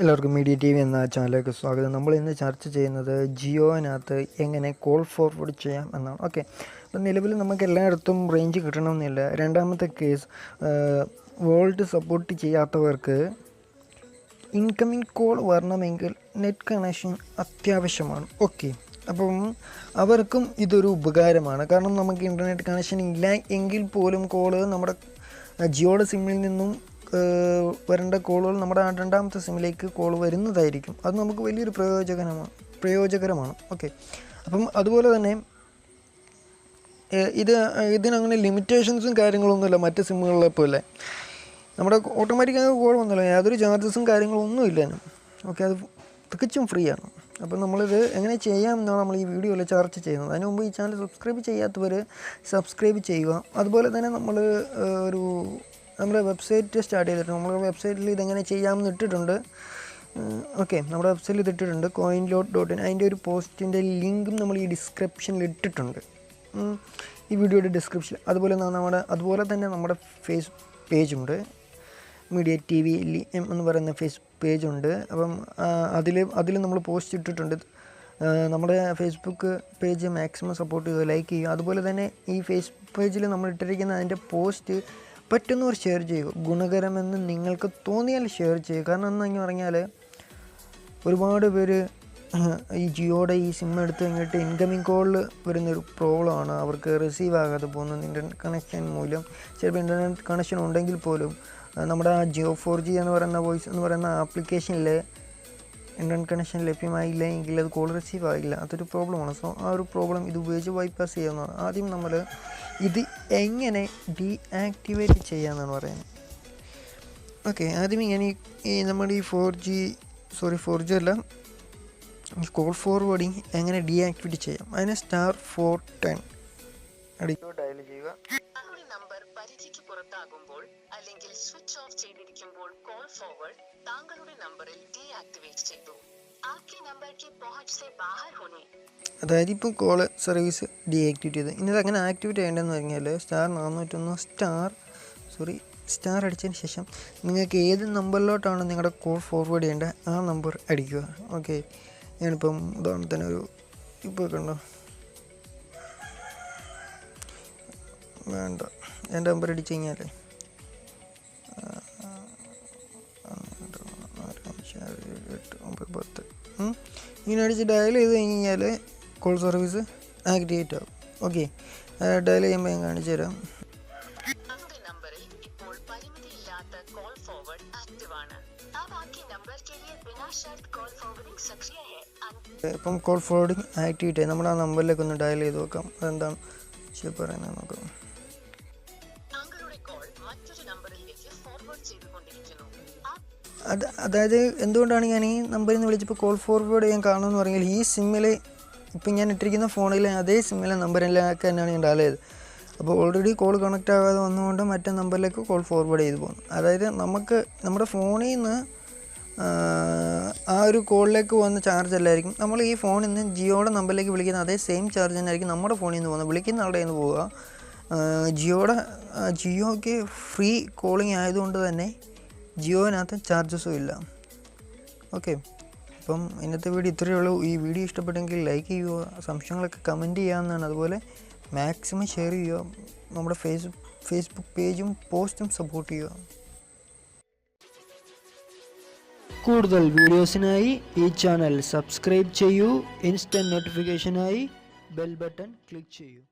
എല്ലാവർക്കും media T V എന്ന ചാനലിലേക്ക് സ്വാഗതം. നമ്മൾ ഇന്ന് ചർച്ച ചെയ്യുന്നത് ജിയോനകത്ത് എങ്ങനെ കോൾ ഫോർവേഡ് ചെയ്യാം എന്നാണ്. ഓക്കെ, അപ്പം നിലവിൽ നമുക്ക് എല്ലായിടത്തും റേഞ്ച് കിട്ടണമെന്നില്ല. രണ്ടാമത്തെ കേസ്, വേൾഡ് സപ്പോർട്ട് ചെയ്യാത്തവർക്ക് ഇൻകമിങ് കോൾ വരണമെങ്കിൽ നെറ്റ് കണക്ഷൻ അത്യാവശ്യമാണ്. ഓക്കെ, അപ്പം അവർക്കും ഇതൊരു ഉപകാരമാണ്. കാരണം നമുക്ക് ഇൻ്റർനെറ്റ് കണക്ഷൻ ഇല്ല എങ്കിൽ പോലും കോള് നമ്മുടെ ജിയോയുടെ സിമ്മിൽ നിന്നും വരേണ്ട കോളുകൾ നമ്മുടെ രണ്ടാമത്തെ സിമ്മിലേക്ക് കോൾ വരുന്നതായിരിക്കും. അത് നമുക്ക് വലിയൊരു പ്രയോജനകരമാണ്. ഓക്കെ, അപ്പം അതുപോലെ തന്നെ ഇതിനങ്ങനെ ലിമിറ്റേഷൻസും കാര്യങ്ങളൊന്നുമില്ല. മറ്റ് സിമ്മുകളിലെ പോലെ നമ്മുടെ ഓട്ടോമാറ്റിക്കായി കോൾ വന്നല്ലോ, യാതൊരു ചാർജസും കാര്യങ്ങളൊന്നും ഇല്ല. ഓക്കെ, അത് തികച്ചും ഫ്രീ ആണ്. അപ്പോൾ നമ്മളിത് എങ്ങനെ ചെയ്യാമെന്നാണ് നമ്മൾ ഈ വീഡിയോയിൽ ചർച്ച ചെയ്യുന്നത്. അതിന് മുമ്പ് ഈ ചാനൽ സബ്സ്ക്രൈബ് ചെയ്യാത്തവർ സബ്സ്ക്രൈബ് ചെയ്യുക. അതുപോലെ തന്നെ നമ്മൾ നമ്മുടെ വെബ്സൈറ്റ് സ്റ്റാർട്ട് ചെയ്തിട്ടുണ്ട്. നമ്മുടെ വെബ്സൈറ്റിൽ ഇതെങ്ങനെ ചെയ്യാമെന്ന് ഇട്ടിട്ടുണ്ട്. ഓക്കെ, നമ്മുടെ വെബ്സൈറ്റിൽ ഇതിട്ടിട്ടുണ്ട് coinload.in. അതിൻ്റെ ഒരു പോസ്റ്റിൻ്റെ ലിങ്കും നമ്മൾ ഈ ഡിസ്ക്രിപ്ഷനിൽ ഇട്ടിട്ടുണ്ട്, ഈ വീഡിയോയുടെ ഡിസ്ക്രിപ്ഷൻ. അതുപോലെ തന്നെ നമ്മുടെ ഫേസ് പേജുണ്ട്, മീഡിയ ടി വി എന്ന് പറയുന്ന ഫേസ് പേജുണ്ട്. അപ്പം അതിൽ നമ്മൾ പോസ്റ്റ് ഇട്ടിട്ടുണ്ട്. നമ്മുടെ ഫേസ്ബുക്ക് പേജ് മാക്സിമം സപ്പോർട്ട് ചെയ്യുക, ലൈക്ക് ചെയ്യുക. അതുപോലെ തന്നെ ഈ ഫേസ് പേജിൽ നമ്മൾ ഇട്ടിരിക്കുന്ന അതിൻ്റെ പോസ്റ്റ് പറ്റുന്നവർ ഷെയർ ചെയ്യുക. ഗുണകരമെന്ന് നിങ്ങൾക്ക് തോന്നിയാൽ ഷെയർ ചെയ്യുക. കാരണം എന്ന് പറഞ്ഞാൽ ഒരുപാട് പേര് ഈ ജിയോയുടെ ഈ സിം എടുത്ത് കഴിഞ്ഞിട്ട് ഇൻകമിങ് കോളിൽ വരുന്നൊരു പ്രോബ്ലമാണ്. അവർക്ക് റിസീവ് ആകാതെ പോകുന്നത് ഇൻ്റർനെറ്റ് കണക്ഷൻ മൂലം. ചിലപ്പോൾ ഇൻ്റർനെറ്റ് കണക്ഷൻ ഉണ്ടെങ്കിൽ പോലും നമ്മുടെ ആ ജിയോ 4G എന്ന് പറയുന്ന വോയിസ് എന്ന് പറയുന്ന ആപ്ലിക്കേഷനിൽ ഇൻ്റർനെറ്റ് കണക്ഷൻ ലഭ്യമായില്ല എങ്കിൽ അത് കോൾ റിസീവ് ആകില്ല. അതൊരു പ്രോബ്ലമാണ്. സോ ആ ഒരു പ്രോബ്ലം ഇത് ഉപയോഗിച്ച് ബൈപ്പാസ് ചെയ്യുന്നതാണ്. ആദ്യം നമ്മൾ ഇത് എങ്ങനെ ഡീആക്ടിവേറ്റ് ചെയ്യാമെന്നാണ് പറയുന്നത്. ഓക്കെ, ആദ്യം ഇങ്ങനെ നമ്മുടെ ഈ 4G അല്ല, കോൾ ഫോർവേഡിങ് എങ്ങനെ ഡീആക്ടിവേറ്റ് ചെയ്യാം. അതിന് *410 ഡയൽ ചെയ്യുക. നമ്പർ പരിധിക്ക് പുറത്താകുമ്പോൾ അല്ലെങ്കിൽ സ്വിച്ച് ഓഫ് ചെയ്തിരിക്കുമ്പോൾ കോൾ ഫോർവേഡ് താങ്കളുടെ നമ്പറിൽ ഡീആക്ടിവേറ്റ് ചെയ്തു. അതായത് ഇപ്പോൾ കോൾ സർവീസ് ഡീആക്ടിവേറ്റ് ചെയ്ത്. ഇനി അങ്ങനെ ആക്ടിവേറ്റ് ചെയ്യേണ്ടതെന്ന് പറഞ്ഞാൽ സ്റ്റാർ അടിച്ചതിന് ശേഷം നിങ്ങൾക്ക് ഏത് നമ്പറിലോട്ടാണ് നിങ്ങളുടെ കോൾ ഫോർവേഡ് ചെയ്യേണ്ടത് ആ നമ്പർ അടിക്കുക. ഓക്കെ, ഞാനിപ്പം ഉദാഹരണത്തിന് ഇപ്പോൾ കണ്ടോ, വേണ്ട, എൻ്റെ നമ്പർ അടിച്ചു കഴിഞ്ഞാൽ ഇങ്ങനെ അടിച്ച് ഡയൽ ചെയ്ത് കഴിഞ്ഞാൽ കോൾ സർവീസ് ആക്ടിവേറ്റ് ആകും. ഓക്കെ, ഡയൽ ചെയ്യുമ്പോൾ ഞാൻ കാണിച്ചു തരാം. ഇപ്പം കോൾ ഫോർവേഡിങ് ആക്ടിവേറ്റ് ആയി. നമ്മൾ ആ നമ്പറിലേക്ക് ഒന്ന് ഡയൽ ചെയ്ത് നോക്കാം. അതെന്താണ് പറയുന്നത് നോക്കാം. അതായത് എന്തുകൊണ്ടാണ് ഞാൻ ഈ നമ്പറിൽ നിന്ന് വിളിച്ചപ്പോൾ കോൾ ഫോർവേഡ് ചെയ്യാൻ കാണുമെന്ന് പറഞ്ഞാൽ, ഈ സിമ്മിൽ ഇപ്പം ഞാൻ ഇട്ടിരിക്കുന്ന ഫോണിലെ അതേ സിമ്മിലെ നമ്പറിലേക്ക് തന്നെയാണ് ഞാൻ ഡയൽ ചെയ്തത്. അപ്പോൾ ഓൾറെഡി കോൾ കണക്റ്റ് ആകാതെ വന്നുകൊണ്ട് മറ്റേ നമ്പറിലേക്ക് കോൾ ഫോർവേഡ് ചെയ്ത് പോകുന്നു. അതായത് നമുക്ക് നമ്മുടെ ഫോണിൽ നിന്ന് ആ ഒരു കോളിലേക്ക് പോകുന്ന ചാർജ് അല്ലായിരിക്കും നമ്മൾ ഈ ഫോണിൽ നിന്ന് ജിയോയുടെ നമ്പറിലേക്ക് വിളിക്കുന്ന അതേ സെയിം ചാർജ് തന്നെ ആയിരിക്കും നമ്മുടെ ഫോണിൽ നിന്ന് പോകുന്നത്. വിളിക്കുന്ന ആളുടെ നിന്ന് പോവുക. ജിയോയ്ക്ക് ഫ്രീ കോളിംഗ് ആയതുകൊണ്ട് തന്നെ ജിയോനകത്ത് ചാർജസും ഇല്ല. ഓക്കെ, അപ്പം ഇന്നത്തെ വീഡിയോ ഇത്രയേ ഉള്ളൂ. ഈ വീഡിയോ ഇഷ്ടപ്പെട്ടെങ്കിൽ ലൈക്ക് ചെയ്യുക, സംശയങ്ങളൊക്കെ കമൻറ്റ് ചെയ്യാവുന്നതാണ്. അതുപോലെ മാക്സിമം ഷെയർ ചെയ്യുക. നമ്മുടെ ഫേസ്ബുക്ക് പേജും പോസ്റ്റും സപ്പോർട്ട് ചെയ്യുക. കൂടുതൽ വീഡിയോസിനായി ഈ ചാനൽ സബ്സ്ക്രൈബ് ചെയ്യൂ. ഇൻസ്റ്റൻറ്റ് നോട്ടിഫിക്കേഷനായി ബെൽ ബട്ടൺ ക്ലിക്ക് ചെയ്യൂ.